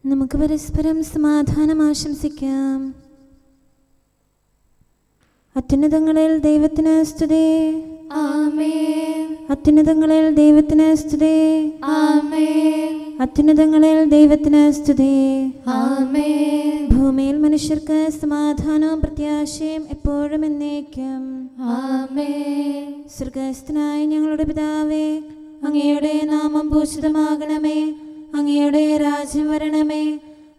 നമുക്ക് പരസ്പരം സമാധാനം ആശംസിക്കാം. അത്യുന്നതങ്ങളിൽ ദൈവത്തിന് സ്തുതി. ആമേൻ. അത്യുന്നതങ്ങളിൽ ദൈവത്തിന് സ്തുതി. ആമേൻ. അത്യുന്നതങ്ങളിൽ ദൈവത്തിന് സ്തുതി. ആമേൻ. ഭൂമിയിൽ മനുഷ്യർക്ക് സമാധാനവും പ്രത്യാശയും എപ്പോഴും എന്നേക്കും. ആമേൻ. സ്വർഗ്ഗസ്ഥനായ ഞങ്ങളുടെ പിതാവേ, അങ്ങയുടെ നാമം പൂജിതമാകണമേ. അങ്ങയുടെ രാജ്യം വരണമേ.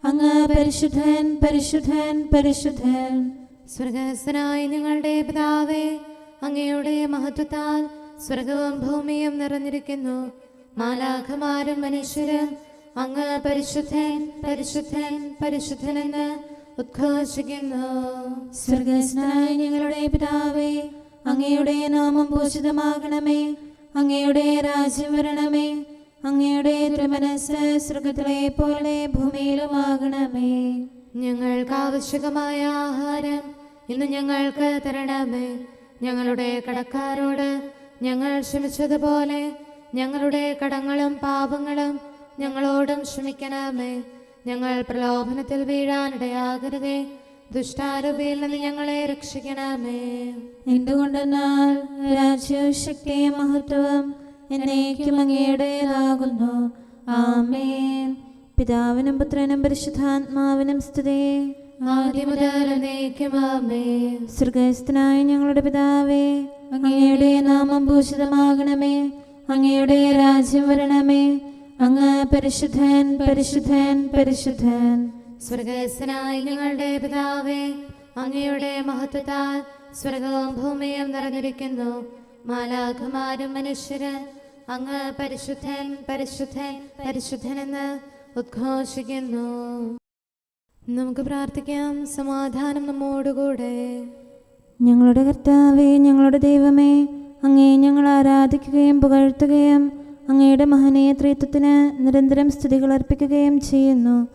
അങ്ങ് പരിശുദ്ധൻ, പരിശുദ്ധൻ, പരിശുദ്ധൻ. സ്വർഗ്ഗസ്ഥനായ ഞങ്ങളുടെ പിതാവേ, അങ്ങയുടെ മഹത്വത്താൽ സ്വർഗവും ഭൂമിയും നിറഞ്ഞിരിക്കുന്നു. മാലാഖമാരും മനുഷ്യരും അങ്ങ് പരിശുദ്ധൻ, പരിശുദ്ധൻ, പരിശുദ്ധനെന്ന് ഉദ്ഘോഷിക്കുന്നു. സ്വർഗ്ഗസ്ഥനായ ഞങ്ങളുടെ പിതാവേ, അങ്ങയുടെ നാമം പൂജിതമാകണമേ. അങ്ങയുടെ രാജ്യം വരണമേ. അങ്ങയുടെ തിരുമനസ്സ് സ്വർഗ്ഗത്തിലെ പോലെ ഭൂമിയിലുമാകണമേ. ഞങ്ങൾക്ക് ആവശ്യകമായ ആഹാരം ഇന്ന് ഞങ്ങൾക്ക് തരണമേ. ഞങ്ങളുടെ കടക്കാരോട് ഞങ്ങൾ ക്ഷമിച്ചതുപോലെ ഞങ്ങളുടെ കടങ്ങളും പാപങ്ങളും ഞങ്ങളോടും ക്ഷമിക്കണമേ. ഞങ്ങൾ പ്രലോഭനത്തിൽ വീഴാനിടയാകരുതേ. ദുഷ്ടാരൂപിയിൽ നിന്ന് ഞങ്ങളെ രക്ഷിക്കണമേ. എന്തുകൊണ്ടെന്നാൽ രാജ്യവും ശക്തിയും മഹത്വവും എന്നേക്കും അങ്ങയുടേതാകുന്നു. ആമേൻ. പിതാവിനും പുത്രനും പരിശുദ്ധാത്മാവിനും സ്തുതി. ആദ്യം മുതൽ എന്നേക്കും ആമേൻ. സ്വർഗ്ഗസ്ഥനായ ഞങ്ങളുടെ പിതാവേ, അങ്ങയുടെ നാമം പൂജിതമാകണമേ. അങ്ങയുടെ രാജ്യം വരണമേ. അങ്ങ് പരിശുദ്ധൻ, പരിശുദ്ധൻ, പരിശുദ്ധൻ. സ്വർഗ്ഗസ്ഥനായ ഞങ്ങളുടെ പിതാവേ, അങ്ങയുടെ മഹത്വത്താൽ സ്വർഗവും ഭൂമിയും നിറഞ്ഞിരിക്കുന്നു. മാലാഖമാരും മനുഷ്യരും അങ്ങ് പരിശുദ്ധൻ, പരിശുദ്ധൻ, പരിശുദ്ധനെന്ന് ഉദ്ഘോഷിക്കുന്നു. നമുക്ക് പ്രാർത്ഥിക്കാം. സമാധാനം നമ്മോടുകൂടെ. ഞങ്ങളുടെ കർത്താവേ, ഞങ്ങളുടെ ദൈവമേ, അങ്ങേ ഞങ്ങൾ ആരാധിക്കുകയും പുകഴ്ത്തുകയും അങ്ങയുടെ മഹനീയ ത്രിത്വത്തിന് നിരന്തരം സ്തുതികൾ അർപ്പിക്കുകയും ചെയ്യുന്നു.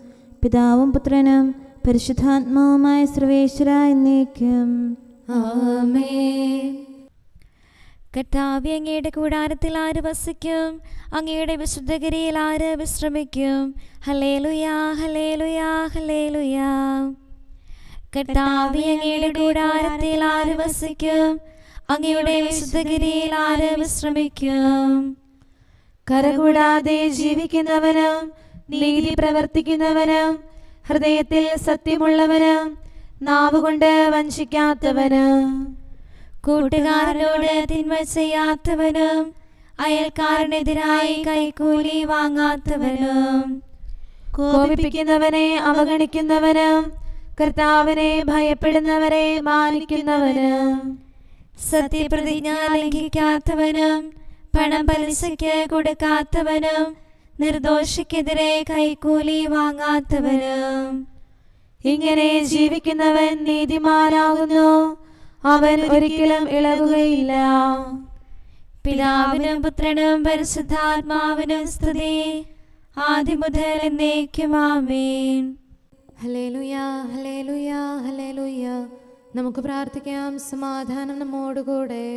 പിതാവും പുത്രനും പരിശുദ്ധാത്മാവുമായ സർവേശ്വര എന്നേക്കും. ആമേൻ. കർത്താവേ, അങ്ങയുടെ കൂടാരത്തിൽ ആര് വസിക്കും? അങ്ങയുടെ വിശുദ്ധഗിരിയിൽ ആര് വിശ്രമിക്കും? ഹല്ലേലൂയാ, ഹല്ലേലൂയാ, ഹല്ലേലൂയാ. കർത്താവേ, അങ്ങയുടെ കൂടാരത്തിൽ ആര് വസിക്കും? അങ്ങയുടെ വിശുദ്ധഗിരിയിൽ ആര് വിശ്രമിക്കും? കരകൂടാതെ ജീവിക്കുന്നവനും നീതി പ്രവർത്തിക്കുന്നവനും ഹൃദയത്തിൽ സത്യമുള്ളവനും നാവുകൊണ്ട് വഞ്ചിക്കാത്തവനും കൂട്ടുകാരനോട് തിന്മ ചെയ്യാത്തവനും അയൽക്കാരനെതിരായി കൈക്കൂലി വാങ്ങാത്തവനും കോപിപ്പിക്കുന്നവനെ അവഗണിക്കുന്നവനും കർത്താവിനെ ഭയപ്പെടുന്നവരെ മാനിക്കുന്നവനും സത്യപ്രതിജ്ഞ ലംഘിക്കാത്തവനും പണം പലിശയ്ക്ക് കൊടുക്കാത്തവനും നിർദോഷിക്കെതിരെ കൈക്കൂലി വാങ്ങാത്തവനും ഇങ്ങനെ ജീവിക്കുന്നവൻ നീതിമാനാകുന്നു. അവൻ ഒരിക്കലും ഇളകുകയില്ല. പിതാവിനും പുത്രനും പരിശുദ്ധാത്മാവിനും സ്തുതി. ആദ്യം മുതൽ എന്നേക്കും ആമേൻ. ഹല്ലേലൂയാ, ഹല്ലേലൂയാ, ഹല്ലേലൂയാ. നമുക്ക് പ്രാർത്ഥിക്കാം. സമാധാനം നമ്മോടുകൂടെ.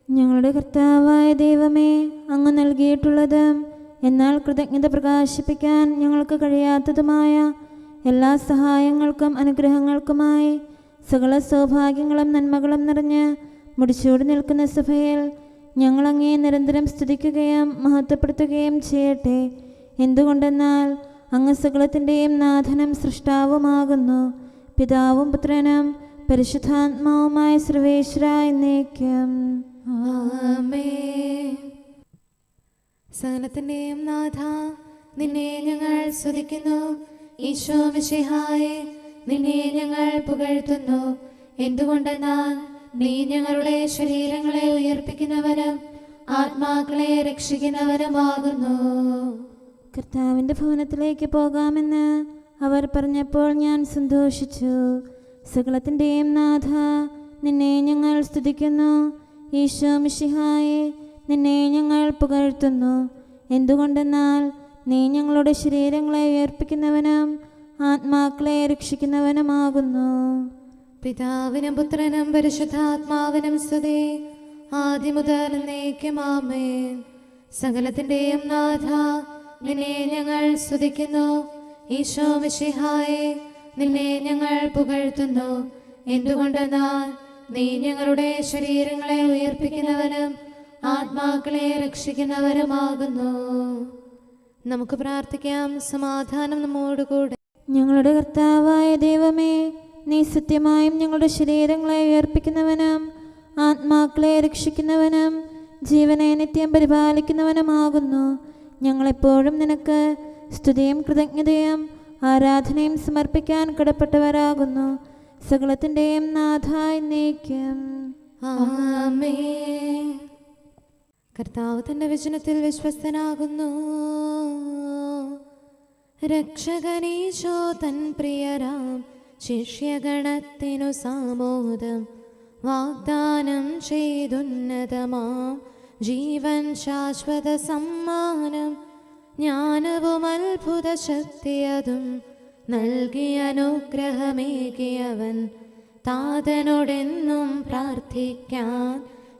ഞങ്ങളുടെ കർത്താവായ ദൈവമേ, അങ്ങ് നൽകിയിട്ടുള്ളതും എന്നാൽ കൃതജ്ഞത പ്രകാശിപ്പിക്കാൻ ഞങ്ങൾക്ക് കഴിയാത്തതുമായ എല്ലാ സഹായങ്ങൾക്കും അനുഗ്രഹങ്ങൾക്കുമായി സകല സൗഭാഗ്യങ്ങളും നന്മകളും നിറഞ്ഞ് മുടിച്ചൂടി നിൽക്കുന്ന സഭയിൽ ഞങ്ങൾ അങ്ങേ നിരന്തരം സ്തുതിക്കുകയും മഹത്വപ്പെടുത്തുകയും ചെയ്യട്ടെ. എന്തുകൊണ്ടെന്നാൽ അങ്ങ് സകലത്തിൻ്റെയും നാഥനും സൃഷ്ടാവുമാകുന്നു. പിതാവും പുത്രനും പരിശുദ്ധാത്മാവുമായ സർവേശ്വര എന്നേക്കും. ആമേൻ. സകലത്തിന്റെയും നാഥ, നിന്നെ ഞങ്ങൾ സ്തുതിക്കുന്നു. ഈശോ മിശിഹായേ, നിന്നെ ഞങ്ങൾ പുകഴ്ത്തുന്നു. എന്തുകൊണ്ടെന്നാൽ നീ ഞങ്ങളുടെ ശരീരങ്ങളെ ഉയർപ്പിക്കുന്നവനും ആത്മാക്കളെ രക്ഷിക്കുന്നവനുമാകുന്നു. കർത്താവിൻ്റെ ഭവനത്തിലേക്ക് പോകാമെന്ന് അവർ പറഞ്ഞപ്പോൾ ഞാൻ സന്തോഷിച്ചു. സകലത്തിൻ്റെയും നാഥ, നിന്നെ ഞങ്ങൾ സ്തുതിക്കുന്നു. ഈശോ മിശിഹായേ, നിന്നെ ഞങ്ങൾ പുകഴ്ത്തുന്നു. എന്തുകൊണ്ടെന്നാൽ നീ ഞങ്ങളുടെ ശരീരങ്ങളെ ഉയർപ്പിക്കുന്നവനും ആത്മാക്കളെ രക്ഷിക്കുന്നവനുമാകുന്നു. പിതാവിനും പുത്രനും പരിശുദ്ധാത്മാവിനും സ്തുതി. ആദ്യം മുതൽ എന്നേക്കും ആമേൻ. സകലത്തിന്റെയും നാഥ, നിന്നെ ഞങ്ങൾ സ്തുതിക്കുന്നു. ഈശോ മിശിഹായെ, നിന്നെ ഞങ്ങൾ പുകഴ്ത്തുന്നു. എന്തുകൊണ്ടെന്നാൽ നീ ഞങ്ങളുടെ ശരീരങ്ങളെ ഉയർപ്പിക്കുന്നവനും ആത്മാക്കളെ രക്ഷിക്കുന്നവരുമാകുന്നു. നമുക്ക് പ്രാർത്ഥിക്കാം. സമാധാനം നമ്മോടുകൂടെ. ഞങ്ങളുടെ കർത്താവായ ദൈവമേ, നീ സത്യമായും ഞങ്ങളുടെ ശരീരങ്ങളെ ഉയർപ്പിക്കുന്നവനും ആത്മാക്കളെ രക്ഷിക്കുന്നവനും ജീവനെ നിത്യം പരിപാലിക്കുന്നവനുമാകുന്നു. ഞങ്ങളെപ്പോഴും നിനക്ക് സ്തുതിയും കൃതജ്ഞതയും ആരാധനയും സമർപ്പിക്കാൻ കടപ്പെട്ടവരാകുന്നു. സകലത്തിൻ്റെയും നാഥ എന്നേക്കും. ആമേൻ. കർത്താവ് തന്റെ വചനത്തിൽ വിശ്വസ്തനാകുന്നു. രക്ഷകനീശോ തൻ പ്രിയരാം ശിഷ്യഗണത്തിനു സാമോദം വാഗ്ദാനം ചെയ്തുന്നതമാം ജീവൻ ശാശ്വത സമ്മാനം. ജ്ഞാനവും അത്ഭുത ശക്തിയതും നൽകിയ അനുഗ്രഹമേകിയവൻ താതനോടെന്നും പ്രാർത്ഥിക്കാൻ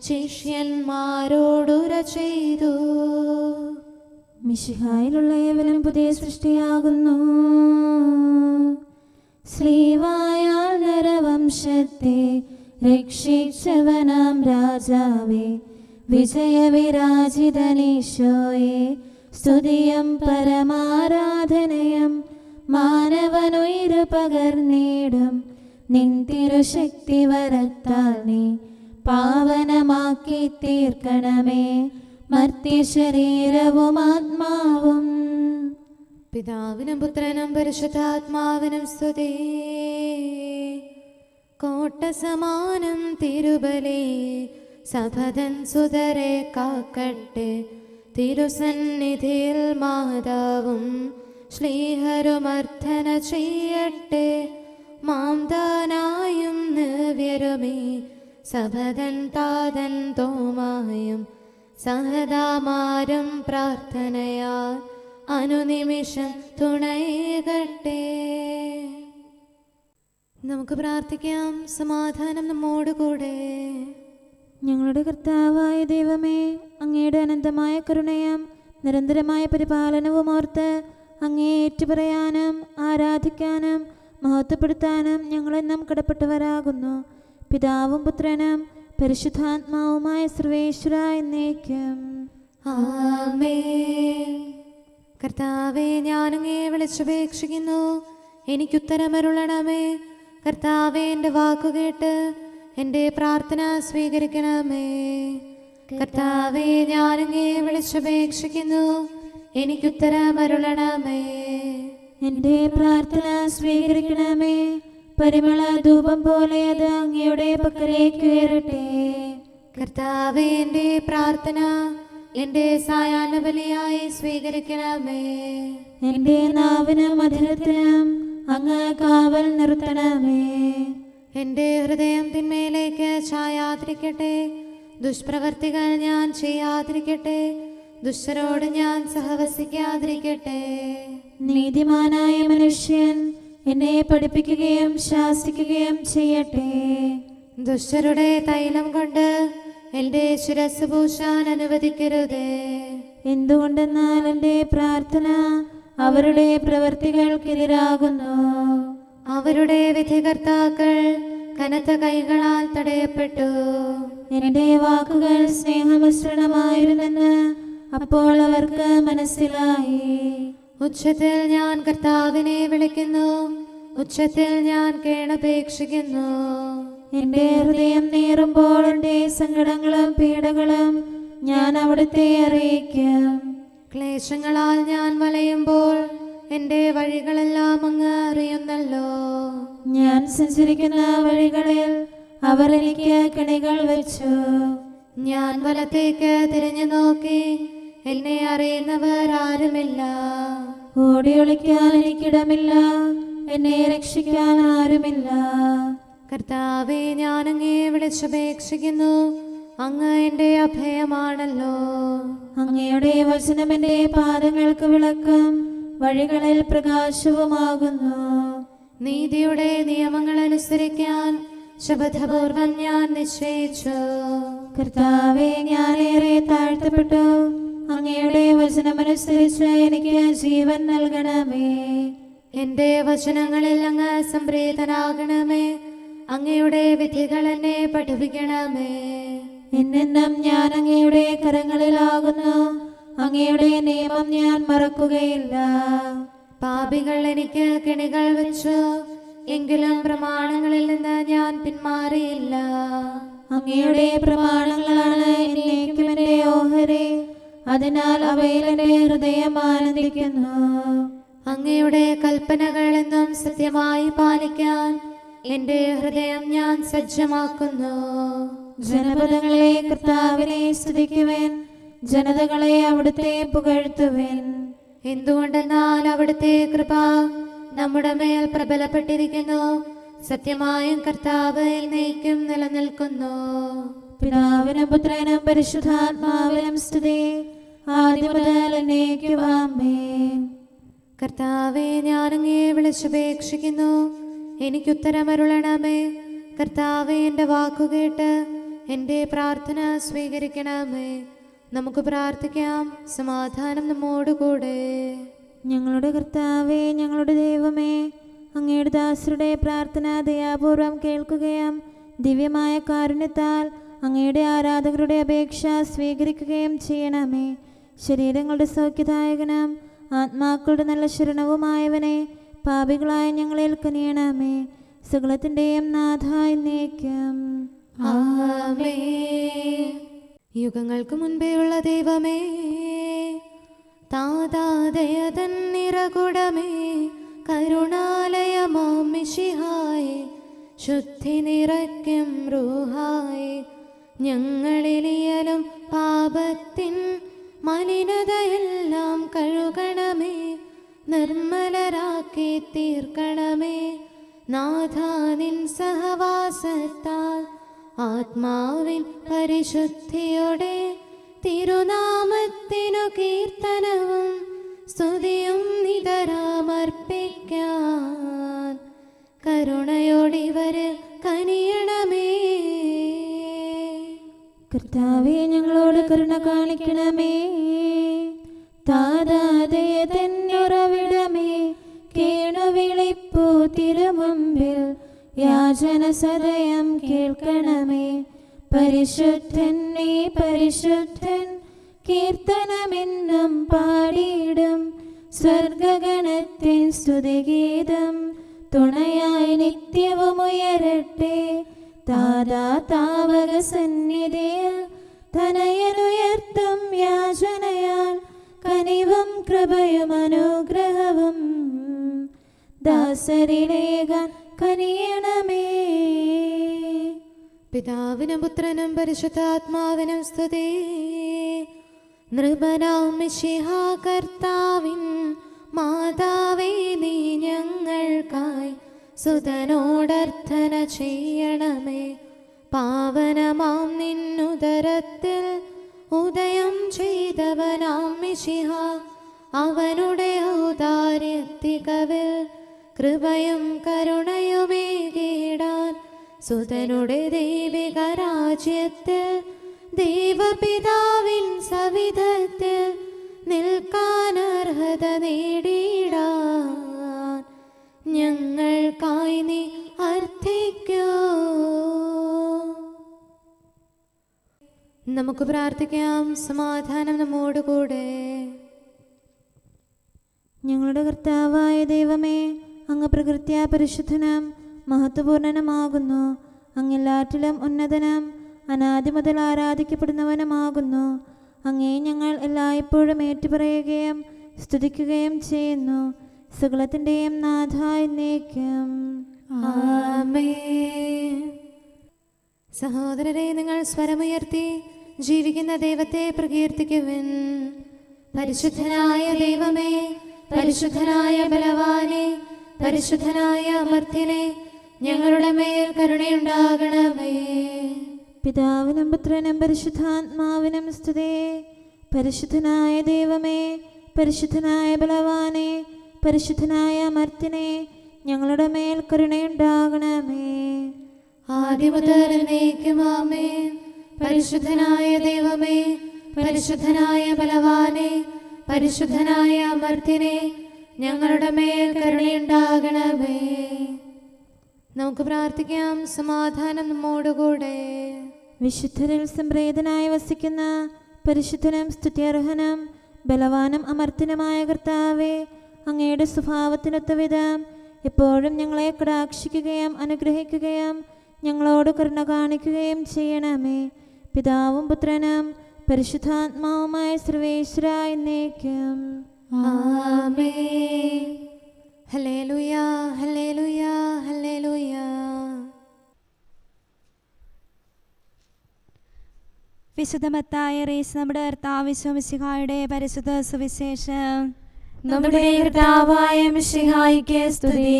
ശിഷ്യന്മാരോടുര ചെയ്തു. മിശിഹായിലുള്ള ഏവനും പുതിയ സൃഷ്ടിയാകുന്നു. ശ്രീവായാൽ നരവംശത്തെ രക്ഷിച്ചവനാം രാജാവേ, വിജയവിരാജിതനീശോയെ, സ്തുതിയും പരമാരാധനയും മാനവനുയിരു പകർന്നേടും. നിൻ തിരുശക്തി വരത്താൽ നീ പാവനമാക്കി തീർക്കണമേ മർത്യശരീരവും ആത്മാവും. പിതാവിനും പുത്രനും പരിശുദ്ധാത്മാവിനും സ്തുതി. കോട്ട സമാനം തിരുബലി സഭതൻ സുതരെ കാക്കട്ടെ. തിരുസന്നിധിയിൽ മാതാവും ശ്ലീഹരുമർദ്ധന ചെയ്യട്ടെ. മാംദാനായും നവ്യരുമേ സഭതൻ താതൻ തോമായും സഹദാമാരും പ്രാർത്ഥനയാൽ അനുനിമിഷം തുണയേകട്ടെ. നമുക്ക് പ്രാർത്ഥിക്കാം. സമാധാനം നമ്മോടുകൂടെ. ഞങ്ങളുടെ കർത്താവായ ദൈവമേ, അങ്ങയുടെ അനന്തമായ കരുണയും നിരന്തരമായ പരിപാലനവും ഓർത്ത് അങ്ങേ ഏറ്റുപറയാനും ആരാധിക്കാനും മഹത്വപ്പെടുത്താനും ഞങ്ങളെന്നും കടപ്പെട്ടവരാകുന്നു. പിതാവും പുത്രനും പരിശുദ്ധാത്മാവുമായ സർവേശ്വര എന്നേക്കും. ആമേൻ. കർത്താവേ, ഞാനങ്ങേ വിളിച്ചപേക്ഷിക്കുന്നു, എനിക്കുത്തരമരുളണമേ. കർത്താവേ, എൻ്റെ വാക്കുകേട്ട് എൻ്റെ പ്രാർത്ഥന സ്വീകരിക്കണമേ. കർത്താവേ, ഞാനങ്ങേ വിളിച്ചപേക്ഷിക്കുന്നു, എനിക്കുത്തരമരുളണമേ. എൻ്റെ പ്രാർത്ഥന സ്വീകരിക്കണമേ. പരിമള ധൂപം പോലെ അത് അങ്ങയുടെ പക്കലേക്ക് ഉയരട്ടെ. കർത്താവേ, എൻ്റെ പ്രാർത്ഥന എൻ്റെ സായാഹ്ന ബലിയായി സ്വീകരിക്കണമേ. എൻ്റെ നാവിനും മധുരത്തിനും അങ്ങ് കാവൽ നിർത്തണമേ. എൻ്റെ ഹൃദയം തിന്മയിലേക്ക് ചായാതിരിക്കട്ടെ. ദുഷ്പ്രവർത്തികൾ ഞാൻ ചെയ്യാതിരിക്കട്ടെ. ദുഷ്ടരോട് ഞാൻ സഹവസിക്കാതിരിക്കട്ടെ. നീതിമാനായ മനുഷ്യൻ എന്നെ പഠിപ്പിക്കുകയും ശാസിക്കുകയും ചെയ്യട്ടെ. ദുഷ്ടരുടെ തൈലം കൊണ്ട് എൻ്റെ ശിരസ് പൂശാൻ അനുവദിക്കരുതേ. എന്തുകൊണ്ടെന്നാൽ എൻ്റെ പ്രാർത്ഥന അവരുടെ പ്രവൃത്തികൾക്കെതിരാകുന്നു. അവരുടെ വിധികർത്താക്കൾ കനത്ത കൈകളാൽ തടയപ്പെട്ടു. എൻ്റെ വാക്കുകൾ സ്നേഹമിശ്രണമായിരുന്നെന്ന് അപ്പോൾ അവർക്ക് മനസ്സിലായി. ഉച്ചത്തിൽ ഞാൻ കർത്താവിനെ വിളിക്കുന്നു, ഉച്ചത്തിൽ ഞാൻ കേണപേക്ഷിക്കുന്നു. എൻ്റെ ഹൃദയം നീറുമ്പോൾ എൻ്റെ സങ്കടങ്ങളും പീഡകളും ഞാൻ അവിടുത്തെ അറിയിക്കും. ക്ലേശങ്ങളാൽ ഞാൻ വലയുമ്പോൾ എൻ്റെ വഴികളെല്ലാം അങ്ങ് അറിയുന്നല്ലോ. ഞാൻ സഞ്ചരിക്കുന്ന വഴികളിൽ അവർ എനിക്ക് കെണികൾ വെച്ചു. ഞാൻ വലത്തേക്ക് തിരിഞ്ഞു നോക്കി, എന്നെ അറിയുന്നവർ ആരുമില്ല. ഓടിയൊളിക്കാൻ എനിക്കിടമില്ല, എന്നെ രക്ഷിക്കാൻ ആരുമില്ല. കർത്താവേ, ഞാൻ അങ്ങേ വിളിച്ചപേക്ഷിക്കുന്നു, അങ്ങ് എൻ്റെ അഭയമാണല്ലോ. അങ്ങയുടെ വചനം എൻ്റെ പാദങ്ങൾക്ക് വിളക്കും വഴികളിൽ പ്രകാശവുമാകുന്നു. നീതിയുടെ നിയമങ്ങൾ അനുസരിക്കാൻ ശപഥപൂർവം ഞാൻ നിശ്ചയിച്ചു. കർത്താവേ, ഞാനേറെ താഴ്ത്തപ്പെട്ടു. അങ്ങയുടെ വചനമനുസരിച്ച് എനിക്ക് ജീവൻ നൽകണമേ. എന്റെ വചനങ്ങളിൽ അങ്ങ് സംപ്രീതനാകണമേ. അങ്ങയുടെ വിധികൾ എന്നെ പഠിപ്പിക്കണമേ. എന്നെന്നും ഞാൻ അങ്ങയുടെ കരങ്ങളിലാകുന്നു. അങ്ങയുടെ നിയമം ഞാൻ മറക്കുകയില്ല. പാപികൾ എനിക്ക് കെണികൾ വെച്ചു, എങ്കിലും പ്രമാണങ്ങളിൽ നിന്ന് ഞാൻ പിന്മാറിയില്ല. അങ്ങയുടെ പ്രമാണങ്ങളാണ് എന്നേക്കും എന്റെ ഓഹരി. അതിനാൽ അവയിൽ എന്റെ ഹൃദയം ആനന്ദിക്കുന്നു. അങ്ങയുടെ കൽപ്പനകൾ എന്നും സത്യമായി പാലിക്കാൻ എന്റെ ഹൃദയം ഞാൻ സജ്ജമാക്കുന്നു. ജനപദങ്ങളെ കർത്താവിനെ സ്തുതിക്കുവേൻ, ജനതകളെ അവിടുത്തെ പുകഴ്ത്തുവേൻ. എന്തുകൊണ്ടെന്നാൽ അവിടുത്തെ കൃപ നമ്മുടെ മേൽ പ്രബലപ്പെട്ടിരിക്കുന്നു. സത്യമായും കർത്താവ് എന്നേക്കും നിലനിൽക്കുന്നു. പിതാവിനും പുത്രനും പരിശുദ്ധാത്മാവിനും സ്തുതി, ആദ്യം മുതൽ എന്നേക്കും ആമേൻ. കർത്താവെ, ഞാൻ അങ്ങയെ വിളിച്ചപേക്ഷിക്കുന്നു, എനിക്കുത്തരമരുളണമേ. കർത്താവെ, എൻ്റെ വാക്കുകേട്ട് എൻ്റെ പ്രാർത്ഥന സ്വീകരിക്കണമേ. നമുക്ക് പ്രാർത്ഥിക്കാം. സമാധാനം നമ്മോടുകൂടെ. ഞങ്ങളുടെ കർത്താവേ, ഞങ്ങളുടെ ദൈവമേ, അങ്ങയുടെ ദാസരുടെ പ്രാർത്ഥന ദയാപൂർവം കേൾക്കുകയും ദിവ്യമായ കാരുണ്യത്താൽ അങ്ങയുടെ ആരാധകരുടെ അപേക്ഷ സ്വീകരിക്കുകയും ചെയ്യണമേ. ശരീരങ്ങളുടെ സൗഖ്യദായകനും ആത്മാക്കളുടെ നല്ല ശരണവുമായവനെ, പാപികളായ ഞങ്ങളിൽ കനിയണമേ. സകലത്തിൻ്റെയും നാഥായി എന്നേക്കും ആമേൻ. യുഗങ്ങൾക്ക് മുൻപേയുള്ള ദൈവമേ, താതാദയതൻ നിറകുടമേ, കരുണാലയമാം മിശിഹായേ, ശുദ്ധി നിറയ്ക്കും റൂഹായേ, ഞങ്ങളിലിയലും പാപത്തിൻ മലിനതയെല്ലാം കഴുകണമേ. നിർമ്മലരാക്കി തീർക്കണമേ. നാഥാ, നിൻ സഹവാസത്താൽ ആത്മാവിൻ പരിശുദ്ധിയോടെ തിരുനാമത്തിനു കീർത്തനവും സ്തുതിയും നിതരാമർപ്പിക്കാൻ കരുണയോടിവര് കനിയണമേ. കർത്താവേ, ഞങ്ങളോട് കരുണ കാണിക്കണമേ. താതാദയതന്നുറവിടമേ, കേണുവിളിപ്പൂ തിരുമുമ്പിൽ യാചന സദയം കേൾക്കണമേ. പരിശുദ്ധൻ നീ പരിശുദ്ധൻ, കീർത്തനമെന്നും പാടിയിടും. സ്വർഗഗണത്തിൻ സ്തുതിഗീതം തുണയായി നിത്യവും ഉയരട്ടെ. താതാ താവക സന്നിധിയിൽ തനയനുയർത്തും യാചനയാൽ കനിവും കൃപയും അനുഗ്രഹവും ദാസരിലേകാൻ കനിയണമേ. പിതാവിനും പുത്രനും പരിശുദ്ധാത്മാവിനും സ്തുതി. നൃപനാം മിശിഹാ കർത്താവിൻ മാതാവേ, നീ ഞങ്ങൾക്കായി സുതനോടർത്ഥന ചെയ്യണമേ. പാവനമാം നിന്നുദരത്തിൽ ഉദയം ചെയ്തവനാം മിശിഹാ, അവനുടെ ഔദാര്യത്തികവിൽ കൃപയും കരുണയുമേകിടാൻ സുതനുടെ ദൈവിക രാജ്യത്തിൽ ദൈവപിതാവിൻ സവിധത്തിൽ നിൽക്കാൻ അർഹത നേടിയിടാൻ ഞങ്ങൾക്കായി നീ അർത്ഥിക്കൂ. നമുക്ക് പ്രാർത്ഥിക്കാം. സമാധാനം നമ്മോടുകൂടെ. ഞങ്ങളുടെ കർത്താവായ ദൈവമേ, അങ്ങ് പ്രകൃത്യാ പരിശുദ്ധനും മഹത്വപൂർണനുമാകുന്നു. അങ്ങെല്ലാറ്റിലും ഉന്നതനും അനാദി മുതൽ ആരാധിക്കപ്പെടുന്നവനുമാകുന്നു. അങ്ങേ ഞങ്ങൾ എല്ലായ്പ്പോഴും ഏറ്റുപറയുകയും സ്തുതിക്കുകയും ചെയ്യുന്നു. സകലത്തിൻ്റെയും നാഥായി എന്നേക്കും ആമേൻ. സഹോദരരെ, നിങ്ങൾ സ്വരമുയർത്തി ജീവിക്കുന്ന ദൈവത്തെ പ്രകീർത്തിക്കുവിൻ. പരിശുദ്ധനായ ദൈവമേ, പരിശുദ്ധനായ ബലവാനെ, പരിശുദ്ധനായ അമർത്യനെ, ഞങ്ങളുടെ മേൽ കരുണയുണ്ടാകണമേ. പിതാവിനും പുത്രനും പരിശുദ്ധാത്മാവിനും സ്തുതി. പരിശുദ്ധനായ ദൈവമേ, പരിശുദ്ധനായ ബലവാനെ, പരിശുദ്ധനായ അമർത്യനെ, ഞങ്ങളുടെ മേൽ കരുണയുണ്ടാകണമേ. ആദിമുതൽ എന്നേക്കും ആമേൻ. പരിശുദ്ധനായ ദൈവമേ, പരിശുദ്ധനായ ബലവാനെ, പരിശുദ്ധനായ അമർത്യനെ, ഞങ്ങളുടെ മേൽ കരുണയുണ്ടാകണമേ. നമുക്ക് പ്രാർത്ഥിക്കാം. സമാധാനം നമ്മോടുകൂടെ. വിശുദ്ധരിൽ സംപ്രീതനായി വസിക്കുന്ന പരിശുദ്ധനും സ്തുത്യർഹനും ബലവാനും അമർത്തനുമായ കർത്താവേ, അങ്ങയുടെ സ്വഭാവത്തിനൊത്ത വിധം എപ്പോഴും ഞങ്ങളെ കടാക്ഷിക്കുകയും അനുഗ്രഹിക്കുകയും ഞങ്ങളോട് കരുണ കാണിക്കുകയും ചെയ്യണമേ. പിതാവും പുത്രനും പരിശുദ്ധാത്മാവുമായ സർവേശ്വര എന്നേക്കും. ആമേൻ. ഹല്ലേലൂയ, ഹല്ലേലൂയ, ഹല്ലേലൂയ. വിശുദ്ധ മത്തായി അറിയിച്ച നമ്മുടെ കർത്താവ് മിശിഹായുടെ പരിശുദ്ധ സുവിശേഷം. നമ്മുടെ കർത്താവായ മിശിഹായിക്ക് സ്തുതി.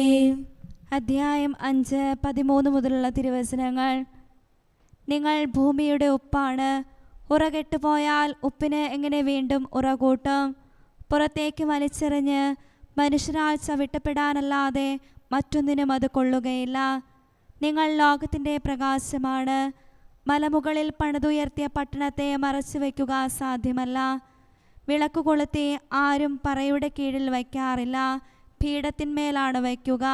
അധ്യായം 5:13 മുതലുള്ള തിരുവചനങ്ങൾ. നിങ്ങൾ ഭൂമിയുടെ ഉപ്പാണ്. ഉറകെട്ടുപോയാൽ ഉപ്പിന് എങ്ങനെ വീണ്ടും ഉറകൂട്ടും? പുറത്തേക്ക് വലിച്ചെറിഞ്ഞ് മനുഷ്യരാൽ ചവിട്ടപ്പെടാനല്ലാതെ മറ്റൊന്നിനും അത് കൊള്ളുകയില്ല. നിങ്ങൾ ലോകത്തിൻ്റെ പ്രകാശമാണ്. മലമുകളിൽ പണിതുയർത്തിയ പട്ടണത്തെ മറച്ചു വയ്ക്കുക സാധ്യമല്ല. വിളക്ക് കൊളുത്തി ആരും പറയുടെ കീഴിൽ വയ്ക്കാറില്ല, പീഠത്തിന്മേലാണ് വയ്ക്കുക.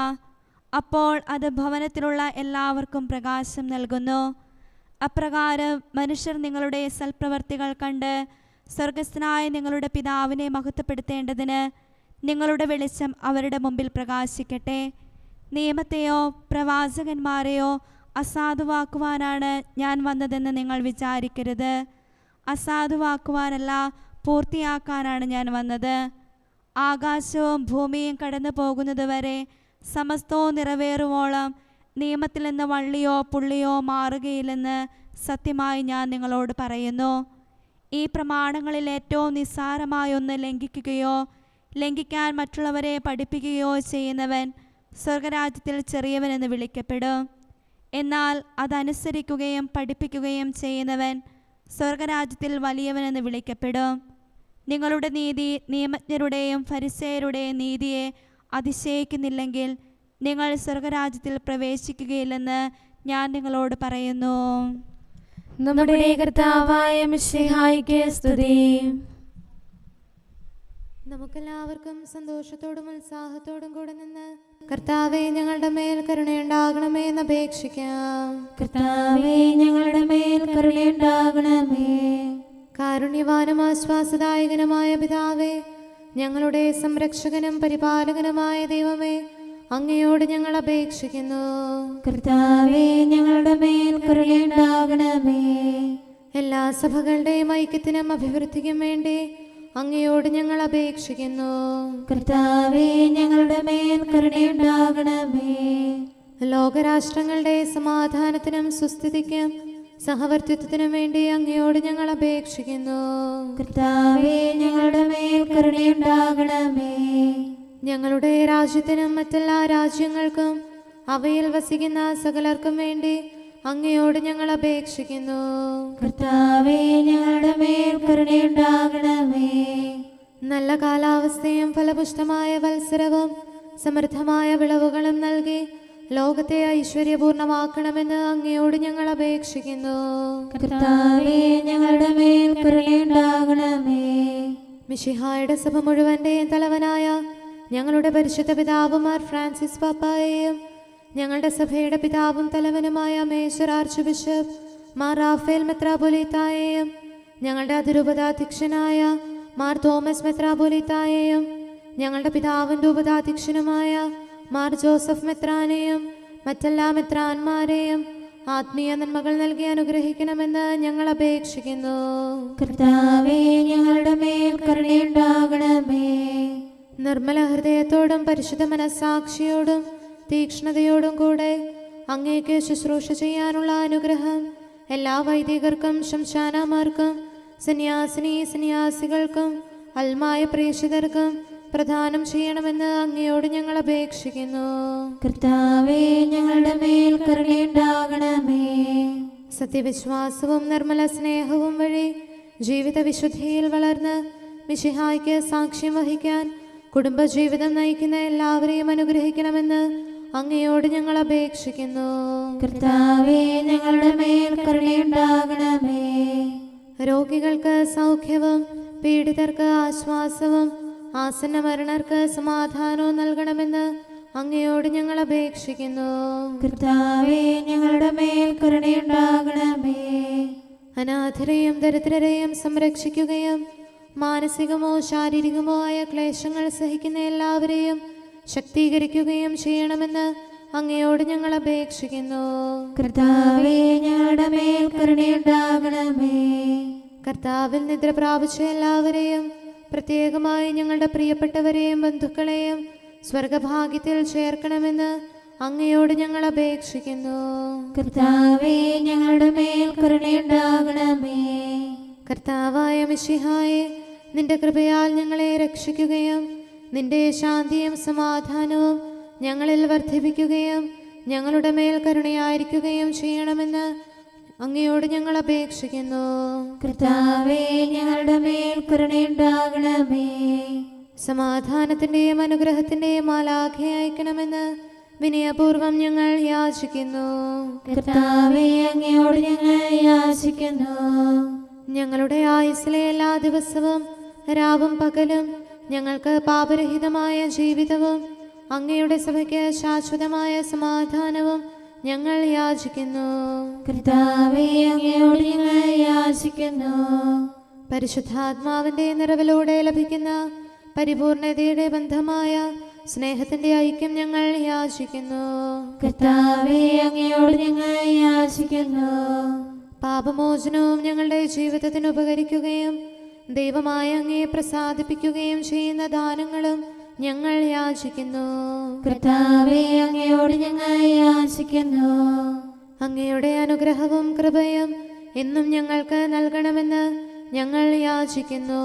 അപ്പോൾ അത് ഭവനത്തിലുള്ള എല്ലാവർക്കും പ്രകാശം നൽകുന്നു. അപ്രകാരം മനുഷ്യർ നിങ്ങളുടെ സൽപ്രവർത്തികൾ കണ്ട് സ്വർഗസ്ഥനായ നിങ്ങളുടെ പിതാവിനെ മഹത്വപ്പെടുത്തേണ്ടതിന് നിങ്ങളുടെ വെളിച്ചം അവരുടെ മുമ്പിൽ പ്രകാശിക്കട്ടെ. നിയമത്തെയോ പ്രവാചകന്മാരെയോ അസാധുവാക്കുവാനാണ് ഞാൻ വന്നതെന്ന് നിങ്ങൾ വിചാരിക്കരുത്. അസാധുവാക്കുവാനല്ല, പൂർത്തിയാക്കാനാണ് ഞാൻ വന്നത്. ആകാശവും ഭൂമിയും കടന്നു പോകുന്നതുവരെ സമസ്തവും നിറവേറുവോളം നിയമത്തിൽ നിന്ന് വള്ളിയോ പുള്ളിയോ മാറുകയില്ലെന്ന് സത്യമായി ഞാൻ നിങ്ങളോട് പറയുന്നു. ഈ പ്രമാണങ്ങളിൽ ഏറ്റവും നിസ്സാരമായൊന്ന് ലംഘിക്കുകയോ ലംഘിക്കാൻ മറ്റുള്ളവരെ പഠിപ്പിക്കുകയോ ചെയ്യുന്നവൻ സ്വർഗരാജ്യത്തിൽ ചെറിയവനെന്ന് വിളിക്കപ്പെടും. എന്നാൽ അതനുസരിക്കുകയും പഠിപ്പിക്കുകയും ചെയ്യുന്നവൻ സ്വർഗരാജ്യത്തിൽ വലിയവനെന്ന് വിളിക്കപ്പെടും. നിങ്ങളുടെ നീതി നിയമജ്ഞരുടെയും ഫരിസേയരുടെയും നീതിയെ അതിശയിക്കുന്നില്ലെങ്കിൽ നിങ്ങൾ സ്വർഗരാജ്യത്തിൽ പ്രവേശിക്കുകയില്ലെന്ന് ഞാൻ നിങ്ങളോട് പറയുന്നു. നമ്മുടെ കർത്താവായ മിശിഹായിക്ക് സ്തുതി. നമുക്കെല്ലാവർക്കും സന്തോഷത്തോടും ഉത്സാഹത്തോടും കൂടെ നിന്ന് കർത്താവേ, ഞങ്ങളുടെ മേൽ കരുണയുണ്ടാകണമേ എന്ന് അപേക്ഷിക്കാം. കർത്താവേ, ഞങ്ങളുടെ മേൽ കരുണയുണ്ടാകണമേ. കാരുണ്യവാനും ആശ്വാസദായകനുമായ പിതാവേ, ഞങ്ങളുടെ സംരക്ഷകനും പരിപാലകനുമായ ദൈവമേ, അങ്ങയോട് ഞങ്ങൾ അപേക്ഷിക്കുന്നു. കർത്താവേ, ഞങ്ങളുടെ മേൽ കരുണയുണ്ടാകണമേ. എല്ലാ സഭകളുടെയും ഐക്യത്തിനും അഭിവൃദ്ധിക്കും വേണ്ടി അങ്ങയോട് ഞങ്ങൾ അപേക്ഷിക്കുന്നു. കർത്താവേ, ഞങ്ങളുടെ മേൽ കരുണയുണ്ടാകണമേ. ലോകരാഷ്ട്രങ്ങളുടെ സമാധാനത്തിനും സുസ്ഥിതിക്കും സഹവർത്തിത്വത്തിനും വേണ്ടി അങ്ങയോട് ഞങ്ങൾ അപേക്ഷിക്കുന്നു. കർത്താവേ, ഞങ്ങളുടെ മേൽ കരുണയുണ്ടാകണമേ. ഞങ്ങളുടെ രാജ്യത്തിനും മറ്റെല്ലാ രാജ്യങ്ങൾക്കും അവയിൽ വസിക്കുന്ന സകലർക്കും വേണ്ടി അങ്ങയോട് ഞങ്ങൾ അപേക്ഷിക്കുന്നു. കർത്താവേ, ഞങ്ങളുടെ മേൽ കരുണയുണ്ടാകണമേ. നല്ല കാലാവസ്ഥയും ഫലപുഷ്ടമായ വത്സരവും സമൃദ്ധമായ വിളവുകളും നൽകി ലോകത്തെ ഐശ്വര്യപൂർണമാക്കണമെന്ന് അങ്ങയോട് ഞങ്ങൾ അപേക്ഷിക്കുന്നു. കർത്താവേ, ഞങ്ങളുടെ മേൽ കരുണയുണ്ടാകണമേ. മിശിഹായുടെ സഭ മുഴുവൻ്റെയും തലവനായ ഞങ്ങളുടെ പരിശുദ്ധ പിതാവുമാർ ഫ്രാൻസിസ് പാപ്പായെയും ഞങ്ങളുടെ സഭയുടെ പിതാവും തലവനുമായ major archbishop Mar Raphael മെത്രാപൊലീത്തായെയും ഞങ്ങളുടെ അതിരൂപതാധ്യക്ഷനായ മാർ തോമസ് മെത്രാപൊലീത്തായെയും ഞങ്ങളുടെ പിതാവിൻ്റെ ഉപതാധ്യക്ഷനുമായ മാർ ജോസഫ് മെത്രാനെയും മറ്റെല്ലാ മെത്രാന്മാരെയും ആത്മീയ നന്മകൾ നൽകി അനുഗ്രഹിക്കണമെന്ന് ഞങ്ങൾ അപേക്ഷിക്കുന്നു. കർത്താവേ, ഞങ്ങളുടെ മേൽ കരുണയുണ്ടാകണമേ. നിർമ്മല ഹൃദയത്തോടും പരിശുദ്ധ മനസ്സാക്ഷിയോടും തീക്ഷ്ണതയോടും കൂടെ അങ്ങേക്ക് ശുശ്രൂഷ ചെയ്യാനുള്ള അനുഗ്രഹം എല്ലാ വൈദികർക്കും ശംശാനമാർക്കും സന്യാസികൾക്കും അൽമായ പ്രേക്ഷിതർക്കും പ്രദാനം ചെയ്യണമെന്ന് അങ്ങയോട് ഞങ്ങൾ അപേക്ഷിക്കുന്നു. കർത്താവേ, ഞങ്ങളുടെ മേൽ കരുണയുണ്ടാകണമേ. സത്യവിശ്വാസവും നിർമ്മല സ്നേഹവും വഴി ജീവിത വിശുദ്ധിയിൽ വളർന്ന് മിശിഹായ്ക്ക് സാക്ഷ്യം വഹിക്കാൻ കുടുംബജീവിതം നയിക്കുന്ന എല്ലാവരെയും അനുഗ്രഹിക്കണമെന്ന് അങ്ങയോട് ഞങ്ങൾ അപേക്ഷിക്കുന്നു. കർത്താവേ, ഞങ്ങളുടെ മേൽ കരുണയുണ്ടാകണമേ. രോഗികൾക്ക് സൗഖ്യവും പീഡിതർക്ക് ആശ്വാസവും ആസന്ന മരണർക്ക് സമാധാനവും നൽകണമെന്ന് അങ്ങയോട് ഞങ്ങൾ അപേക്ഷിക്കുന്നു. കർത്താവേ, ഞങ്ങളുടെ മേൽ കരുണയുണ്ടാകണമേ. അനാഥരെയും ദരിദ്രരെയും സംരക്ഷിക്കുകയും മാനസികമോ ശാരീരികമോ ആയ ക്ലേശങ്ങൾ സഹിക്കുന്ന എല്ലാവരെയും ശക്തീകരിക്കുകയും ചെയ്യണമെന്ന് അങ്ങയോട് ഞങ്ങൾ അപേക്ഷിക്കുന്നു. കർത്താവേ, ഞങ്ങളുടെ മേൽ കരുണയുണ്ടാകണമേ. കർത്താവിൽ നിദ്ര പ്രാപിച്ച എല്ലാവരെയും, പ്രത്യേകമായി ഞങ്ങളുടെ പ്രിയപ്പെട്ടവരെയും ബന്ധുക്കളെയും സ്വർഗഭാഗ്യത്തിൽ ചേർക്കണമെന്ന് അങ്ങയോട് ഞങ്ങൾ അപേക്ഷിക്കുന്നു. കർത്താവേ, ഞങ്ങളുടെ മേൽ കരുണയുണ്ടാകണമേ. കർത്താവായ മിശിഹായെ, നിന്റെ കൃപയാൽ ഞങ്ങളെ രക്ഷിക്കുകയും നിന്റെ ശാന്തിയും സമാധാനവും ഞങ്ങളിൽ വർദ്ധിപ്പിക്കുകയും ഞങ്ങളുടെ മേൽ കരുണയായിരിക്കുകയും ചെയ്യണമെന്ന് അങ്ങയോട് ഞങ്ങൾ അപേക്ഷിക്കുന്നു. കർത്താവേ, ഞങ്ങളുടെ മേൽ കരുണയുണ്ടാകണമേ. സമാധാനത്തിന്റെയും അനുഗ്രഹത്തിന്റെയും മാലാഖയെ അയക്കണമെന്ന് വിനയപൂർവം ഞങ്ങൾ യാചിക്കുന്നു. കർത്താവേ, അങ്ങയോട് ഞങ്ങൾ യാചിക്കുന്നു. ഞങ്ങളുടെ ആയുസ്സിലെ എല്ലാ ദിവസവും രാവും പകലും ഞങ്ങൾക്ക് പാപരഹിതമായ ജീവിതവും അങ്ങയുടെ സഭയ്ക്ക് ശാശ്വതമായ സമാധാനവും ഞങ്ങൾ യാചിക്കുന്നു. കർത്താവേ, അങ്ങയോട് ഞങ്ങൾ യാചിക്കുന്നു. പരിശുദ്ധാത്മാവിന്റെ നിറവിലൂടെ ലഭിക്കുന്ന പരിപൂർണതയുടെ ബന്ധമായ സ്നേഹത്തിന്റെ ഐക്യം ഞങ്ങൾ യാചിക്കുന്നു. കർത്താവേ, അങ്ങയോട് ഞങ്ങൾ യാചിക്കുന്നു. പാപമോചനവും ഞങ്ങളുടെ ജീവിതത്തിന് ഉപകരിക്കുകയും ദൈവമായ അങ്ങയെ പ്രസാദിപ്പിക്കുകയും ചെയ്യുന്ന ദാനങ്ങളും ഞങ്ങൾ യാചിക്കുന്നു. കർത്താവേ, അങ്ങയോട് ഞങ്ങൾ യാചിക്കുന്നു. അങ്ങയുടെ അനുഗ്രഹവും കൃപയും എന്നും ഞങ്ങൾക്ക് നൽകണമെന്ന് ഞങ്ങൾ യാചിക്കുന്നു.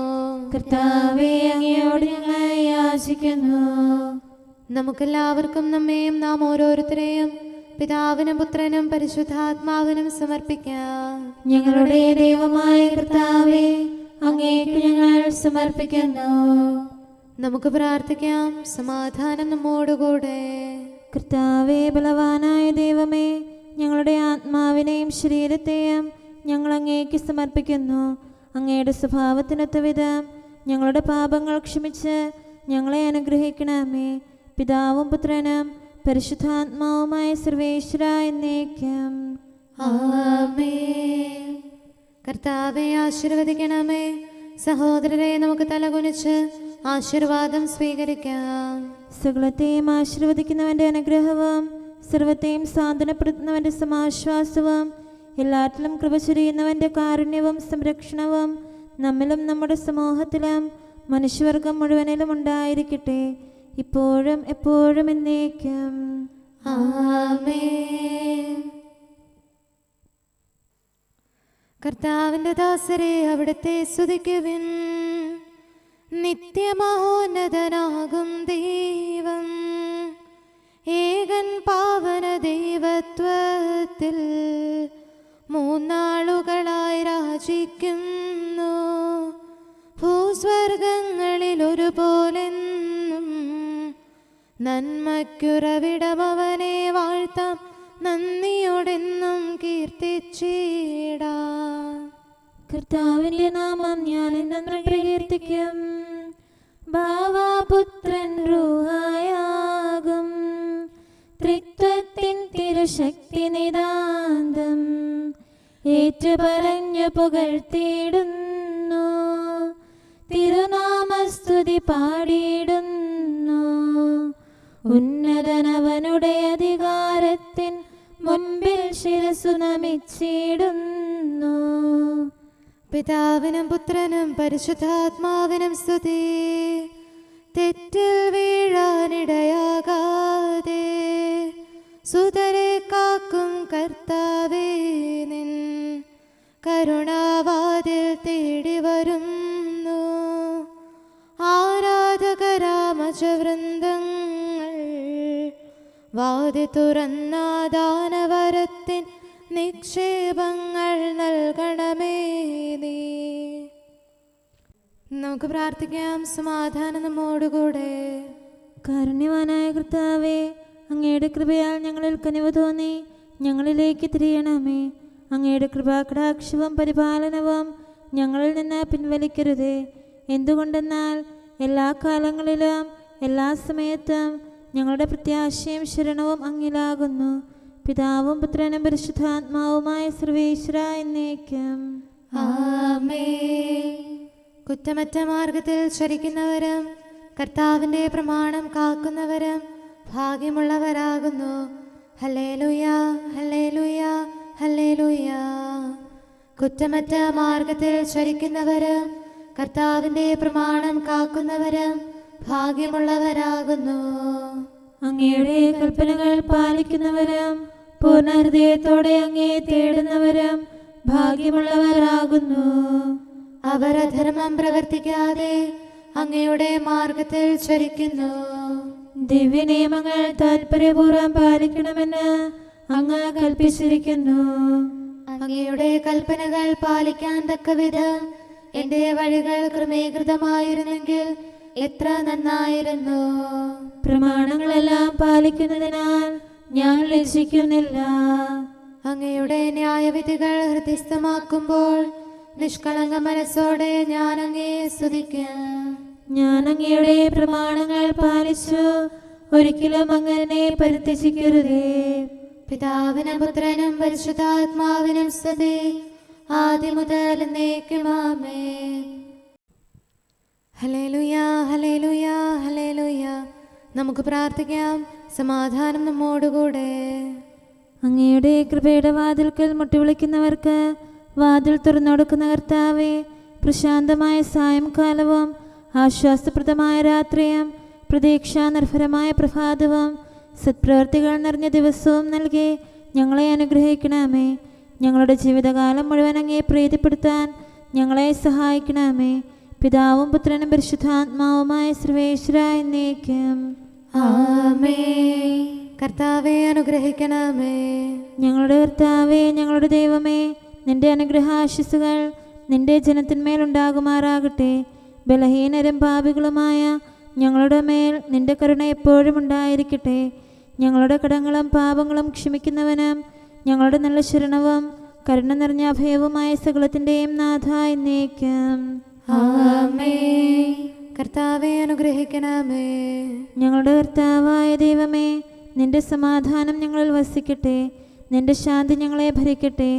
കർത്താവേ, അങ്ങയോട് ഞങ്ങൾ യാചിക്കുന്നു. നമുക്കെല്ലാവർക്കും നമ്മെയും നാം ഓരോരുത്തരെയും പിതാവിനും പുത്രനും പരിശുദ്ധാത്മാവിനും സമർപ്പിക്കാം. ഞങ്ങളുടെ ദൈവമായ കർത്താവേ, അങ്ങേക്ക് ഞങ്ങൾ സമർപ്പിക്കുന്നു. നമുക്ക് പ്രാർത്ഥിക്കാം. സമാധാനം നമ്മോടുകൂടെ. കർത്താവേ, ബലവാനായ ദൈവമേ, ഞങ്ങളുടെ ആത്മാവിനെയും ശരീരത്തെയും ഞങ്ങൾ അങ്ങേക്ക് സമർപ്പിക്കുന്നു. അങ്ങയുടെ സ്വഭാവത്തിനൊത്ത വിധം ഞങ്ങളുടെ പാപങ്ങൾ ക്ഷമിച്ച് ഞങ്ങളെ അനുഗ്രഹിക്കണമേ. പിതാവും പുത്രനും പരിശുദ്ധാത്മാവുമായ സർവേശ്വര എന്നേക്കും ആമേൻ. കർത്താവെ ആശീർവദിക്കണമേ. സഹോദരരെ, നമുക്ക് തലകുനിച്ച് ആശീർവാദം സ്വീകരിക്കാം. സകലത്തെയും ആശീർവദിക്കുന്നവന്റെ അനുഗ്രഹവും സർവത്തെയും സാന്ത്വനപ്പെടുത്തുന്നവന്റെ സമാശ്വാസവും എല്ലാറ്റിലും കൃപ ചൊരിയുന്നവന്റെ കാരുണ്യവും സംരക്ഷണവും നമ്മിലും നമ്മുടെ സമൂഹത്തിലും മനുഷ്യവർഗം മുഴുവനിലും ഉണ്ടായിരിക്കട്ടെ, ഇപ്പോഴും എപ്പോഴും എന്നേക്കും ആമേൻ. കർത്താവിന്റെ ദാസരെ, അവിടുത്തെ സ്തുതിക്കുവിൻ. നിത്യമഹോന്നതനാകും ദൈവം ഏകൻ പാവന ദൈവത്വത്തിൽ മൂന്നാളുകളായി രാജിക്കുന്നു. ഭൂസ്വർഗങ്ങളിൽ ഒരുപോലെന്നും നന്മയ്ക്കുറവിടമവനെ വാഴ്ത്താം, നന്ദിയോടെന്നും കീർത്തിച്ചിടാം. കർത്താവിന്റെ നാമം ഞാൻ എന്നും പ്രകീർത്തിക്കും. ഭാവാപുത്രൻ റൂഹായാകും ത്രിത്വത്തിൻ തിരുശക്തി നിതാന്തം ഏറ്റുപറഞ്ഞു പുകഴ്ത്തിയിടുന്നു. തിരുനാമസ്തുതി പാടിയിടുന്നു. ഉന്നതനവനുടെ അധികാരത്തിൻ മുൻപിൽ ശിരസ്സു നമിച്ചിടുന്നു. പിതാവിനും പുത്രനും പരിശുദ്ധാത്മാവിനും സ്തുതി. തെറ്റിൽ വീഴാനിടയാകാതെ സുതരെ കാക്കും കർത്താവേ, നിൻ കരുണാവാതിൽ തേടി വരുന്നു. ആരാധകരാമജവൃന്ദങ്ങൾ വാതി തുറന്ന ദാനവരത്തിൻ നിക്ഷേപങ്ങൾ നൽകണമേ നീ. നമുക്ക് പ്രാർത്ഥിക്കാം. സമാധാനം നമ്മോടുകൂടെ. കാരുണ്യവാനായ കർത്താവേ, അങ്ങയുടെ കൃപയാൽ ഞങ്ങളിൽ കനിവ് തോന്നി ഞങ്ങളിലേക്ക് തിരിയണമേ. അങ്ങയുടെ കൃപാകടാക്ഷവും പരിപാലനവും ഞങ്ങളിൽ നിന്ന് പിൻവലിക്കരുതേ. എന്തുകൊണ്ടെന്നാൽ എല്ലാ കാലങ്ങളിലും എല്ലാ സമയത്തും ഞങ്ങളുടെ പ്രത്യാശയും ശരണവും അങ്ങിലാകുന്നു. പിതാവും പുത്രനും പരിശുദ്ധാത്മാവുമായ സർവേശ്വര എന്നേക്കും. ആമേൻ. കുറ്റമറ്റ മാർഗത്തിൽ ചരിക്കുന്നവരും കർത്താവിൻ്റെ പ്രമാണം കാക്കുന്നവരും ഭാഗ്യമുള്ളവരാകുന്നു. ഹല്ലേലൂയ, ഹല്ലേലൂയ, ഹല്ലേലൂയ. കുറ്റമറ്റ മാർഗത്തിൽ ചരിക്കുന്നവരും കർത്താവിൻ്റെ പ്രമാണം കാക്കുന്നവരും ഭാഗ്യമുള്ളവരാകുന്നു. അങ്ങയുടെ കൽപ്പനകൾ പാലിക്കുന്നവരും പൂർണ്ണ ഹൃദയത്തോടെ അങ്ങയെ തേടുന്നവരും ഭാഗ്യമുള്ളവരാകുന്നു. അവർ അധർമ്മം പ്രവർത്തിക്കാതെ അങ്ങയുടെ മാർഗത്തിൽ ചരിക്കുന്നു. ദിവ്യ നിയമങ്ങൾ താൽപര്യപൂർവ്വം പാലിക്കണമെന്ന് അങ്ങ് കൽപ്പിച്ചിരിക്കുന്നു. അങ്ങയുടെ കൽപ്പനകൾ പാലിക്കാൻ തക്കവിധം എന്റെ വഴികൾ ക്രമീകൃതമായിരുന്നെങ്കിൽ എത്ര നന്നായിരുന്നു. പ്രമാണങ്ങളെല്ലാം പാലിക്കുന്നതിനാൽ ഞാൻ ലജ്ജിക്കുന്നില്ല. അങ്ങയുടെ ന്യായവിധികൾ ഹൃദയസ്ഥമാക്കുമ്പോൾ നിഷ്കളങ്ക മനസ്സോടെ ഞാൻ അങ്ങയെ സ്തുതിക്കും. ഞാൻ അങ്ങയുടെ പ്രമാണങ്ങൾ പാലിച്ചു, ഒരിക്കലും അങ്ങനെ പരിത്യജിക്കരുതേ. പിതാവിനും പുത്രനും പരിശുദ്ധാത്മാവിനും സ്തുതി, ആദ്യം മുതൽ എന്നേക്കും ആമേൻ. ഹല്ലേലൂയ, ഹല്ലേലൂയ, ഹല്ലേലൂയ. നമുക്ക് പ്രാർത്ഥിക്കാം. സമാധാനം നമ്മോടുകൂടെ. അങ്ങയുടെ കൃപയുടെ വാതിൽക്കൽ മുട്ടിവിളിക്കുന്നവർക്ക് വാതിൽ തുറന്നുകൊടുക്കുന്ന കർത്താവേ, പ്രശാന്തമായ സായംകാലവും ആശ്വാസപ്രദമായ രാത്രിയും പ്രതീക്ഷാനിർഭരമായ പ്രഭാതവും സത്പ്രവർത്തികൾ നിറഞ്ഞ ദിവസവും നൽകി ഞങ്ങളെ അനുഗ്രഹിക്കണമേ. ഞങ്ങളുടെ ജീവിതകാലം മുഴുവൻ അങ്ങയെ പ്രീതിപ്പെടുത്താൻ ഞങ്ങളെ സഹായിക്കണമേ. പിതാവും പുത്രനും പരിശുദ്ധാത്മാവുമായ സർവേശ്വര എന്നേക്കും. ആമേൻ. കർത്താവെ അനുഗ്രഹിക്കണമേ. ഞങ്ങളുടെ കർത്താവേ, ഞങ്ങളുടെ ദൈവമേ, നിന്റെ അനുഗ്രഹാശിസുകൾ നിന്റെ ജനത്തിന്മേലുണ്ടാകുമാറാകട്ടെ. ബലഹീനരും പാപികളുമായ ഞങ്ങളുടെ മേൽ നിന്റെ കരുണ എപ്പോഴും ഉണ്ടായിരിക്കട്ടെ. ഞങ്ങളുടെ കടങ്ങളും പാപങ്ങളും ക്ഷമിക്കുന്നവനും ഞങ്ങളുടെ നല്ല ശരണവും കരുണ നിറഞ്ഞ അഭയവുമായ സകലത്തിൻ്റെയും നാഥ എന്നേക്കും. ആമേൻ. കർത്താവെ അനുഗ്രഹിക്കണമേ. ഞങ്ങളുടെ കർത്താവായ ദൈവമേ, നിന്റെ സമാധാനം ഞങ്ങളിൽ വസിക്കട്ടെ. നിന്റെ ശാന്തി ഞങ്ങളെ ഭരിക്കട്ടെ.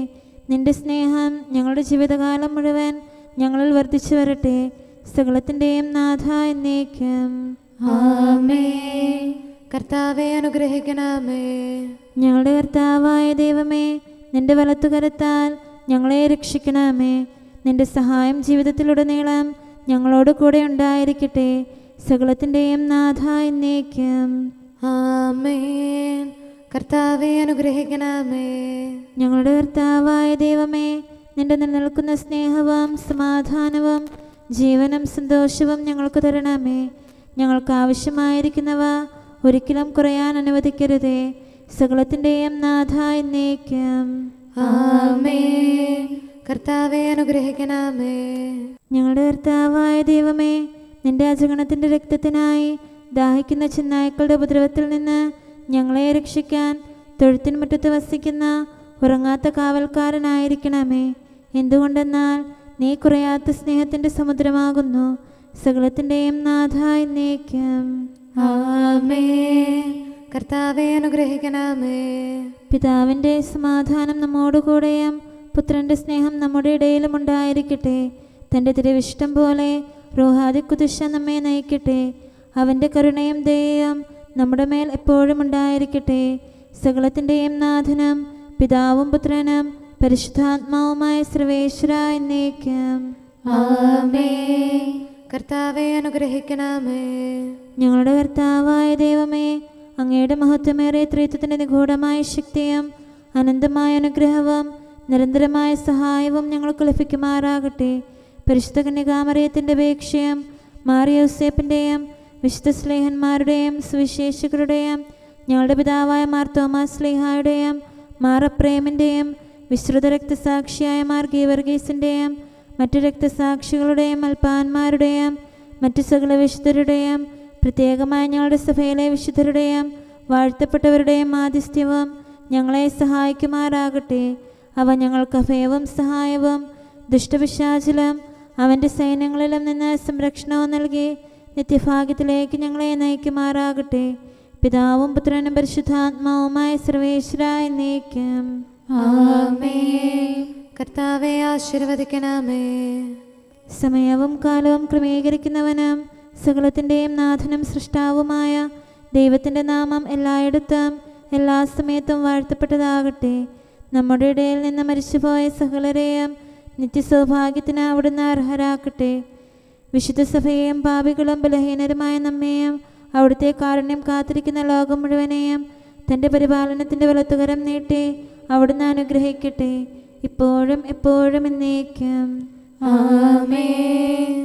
നിന്റെ സ്നേഹം ഞങ്ങളുടെ ജീവിതകാലം മുഴുവൻ ഞങ്ങളിൽ വർദ്ധിച്ചു വരട്ടെ. സകലത്തിൻ്റെയും നാഥ എന്നേക്കും. ആമേൻ. കർത്താവെ അനുഗ്രഹിക്കണമേ. ഞങ്ങളുടെ കർത്താവായ ദൈവമേ, നിന്റെ വലത്തുകരത്താൽ ഞങ്ങളെ രക്ഷിക്കണമേ. നിന്റെ സഹായം ജീവിതത്തിലുടനീളം ഞങ്ങളോട് കൂടെ ഉണ്ടായിരിക്കട്ടെ. സകലത്തിൻ്റെയും നാഥ എന്നേക്കും. ആമേൻ. കർത്താവെ അനുഗ്രഹിക്കണമേ. ഞങ്ങളുടെ കർത്താവായ ദൈവമേ, നിന്റെ നിലനിൽക്കുന്ന സ്നേഹവും സമാധാനവും ജീവനും സന്തോഷവും ഞങ്ങൾക്ക് തരണമേ. ഞങ്ങൾക്ക് ആവശ്യമായിരിക്കുന്നവ ഒരിക്കലും കുറയാൻ അനുവദിക്കരുതേ. സകലത്തിൻ്റെയും നാഥ എന്നേക്കും. ആമേൻ. കർത്താവെ അനുഗ്രഹിക്കണമേ. ഞങ്ങളുടെ കർത്താവായ ദൈവമേ, നിന്റെ അജഗണത്തിൻ്റെ രക്തത്തിനായി ദാഹിക്കുന്ന ചെന്നായ്ക്കളുടെ ഉപദ്രവത്തിൽ നിന്ന് ഞങ്ങളെ രക്ഷിക്കാൻ തൊഴുത്തിൻ മുറ്റത്ത് വസിക്കുന്ന ഉറങ്ങാത്ത കാവൽക്കാരനായിരിക്കണമേ. എന്തുകൊണ്ടെന്നാൽ നീ കുറയാത്ത സ്നേഹത്തിൻ്റെ സമുദ്രമാകുന്നു. സകലത്തിൻ്റെയും നാഥ എന്നേക്കും. ആമേൻ. കർത്താവെ അനുഗ്രഹിക്കണമേ. പിതാവിൻ്റെ സമാധാനം നമ്മോടുകൂടെയും പുത്രൻ്റെ സ്നേഹം നമ്മുടെ ഇടയിലും ഉണ്ടായിരിക്കട്ടെ. തൻ്റെ തിരുവിഷ്ടം പോലെ റൂഹാദിക്കുദിശ നമ്മെ നയിക്കട്ടെ. അവൻ്റെ കരുണയും ദയയും നമ്മുടെ മേൽ എപ്പോഴും ഉണ്ടായിരിക്കട്ടെ. സകലത്തിൻ്റെയും നാഥനും പിതാവും പുത്രനും പരിശുദ്ധാത്മാവുമായ സർവേശ്വര എന്നേക്കും. ആമേൻ. കർത്താവെ അനുഗ്രഹിക്കണമേ. ഞങ്ങളുടെ കർത്താവായ ദൈവമേ, അങ്ങയുടെ മഹത്വമേറിയ ത്രിത്വത്തിൻ്റെ നിഗൂഢമായ ശക്തിയും അനന്തമായ അനുഗ്രഹവും നിരന്തരമായ സഹായവും ഞങ്ങൾക്ക് ലഭിക്കുമാറാകട്ടെ. പരിശുദ്ധ കന്യകാമറിയത്തിൻ്റെ അപേക്ഷയും മാറിയോസേപ്പിൻ്റെയും വിശുദ്ധ സ്ലേഹന്മാരുടെയും സുവിശേഷകരുടെയും ഞങ്ങളുടെ പിതാവായ മാർ തോമാസ് സ്ലീഹായുടെയും മാർ അപ്രേമിൻ്റെയും വിശ്രുത രക്തസാക്ഷിയായ മാർ ഗീവർഗീസിൻ്റെയും മറ്റു രക്തസാക്ഷികളുടെയും അൽപ്പാന്മാരുടെയും മറ്റു സകല വിശുദ്ധരുടെയും പ്രത്യേകമായി ഞങ്ങളുടെ സഭയിലെ വിശുദ്ധരുടെയും വാഴ്ത്തപ്പെട്ടവരുടെയും ആതിഥ്യവും ഞങ്ങളെ സഹായിക്കുമാറാകട്ടെ. അവ ഞങ്ങൾക്ക് അഭയവും സഹായവും ദുഷ്ടപിശാചിലും അവൻ്റെ സൈന്യങ്ങളിലും നിന്ന് സംരക്ഷണവും നൽകി നിത്യഭാഗ്യത്തിലേക്ക് ഞങ്ങളെ നയിക്കുമാറാകട്ടെ. പിതാവും പുത്രനും പരിശുദ്ധാത്മാവുമായ സർവേശ്വരായ എന്നേക്കും. ആമേൻ. കർത്താവെ ആശീർവദിക്കണമേ. സമയവും കാലവും ക്രമീകരിക്കുന്നവനും സകലത്തിൻ്റെയും നാഥനും സൃഷ്ടാവുമായ ദൈവത്തിൻ്റെ നാമം എല്ലായിടത്തും എല്ലാ സമയത്തും വാഴ്ത്തപ്പെട്ടതാകട്ടെ. നമ്മുടെ ഇടയിൽ നിന്ന് മരിച്ചുപോയ സകലരെയും നിത്യസൗഭാഗ്യത്തിന് അവിടുന്ന് അർഹരാക്കട്ടെ. വിശുദ്ധ സഭയെയും പാപികളും ബലഹീനരുമായ നമ്മെയും അവിടുത്തെ കാരുണ്യം കാത്തിരിക്കുന്ന ലോകം മുഴുവനെയും തൻ്റെ പരിപാലനത്തിൻ്റെ വലത്തുകരം നീട്ടി അവിടുന്ന് അനുഗ്രഹിക്കട്ടെ, ഇപ്പോഴും എപ്പോഴും എന്നേക്കും. ആമേൻ.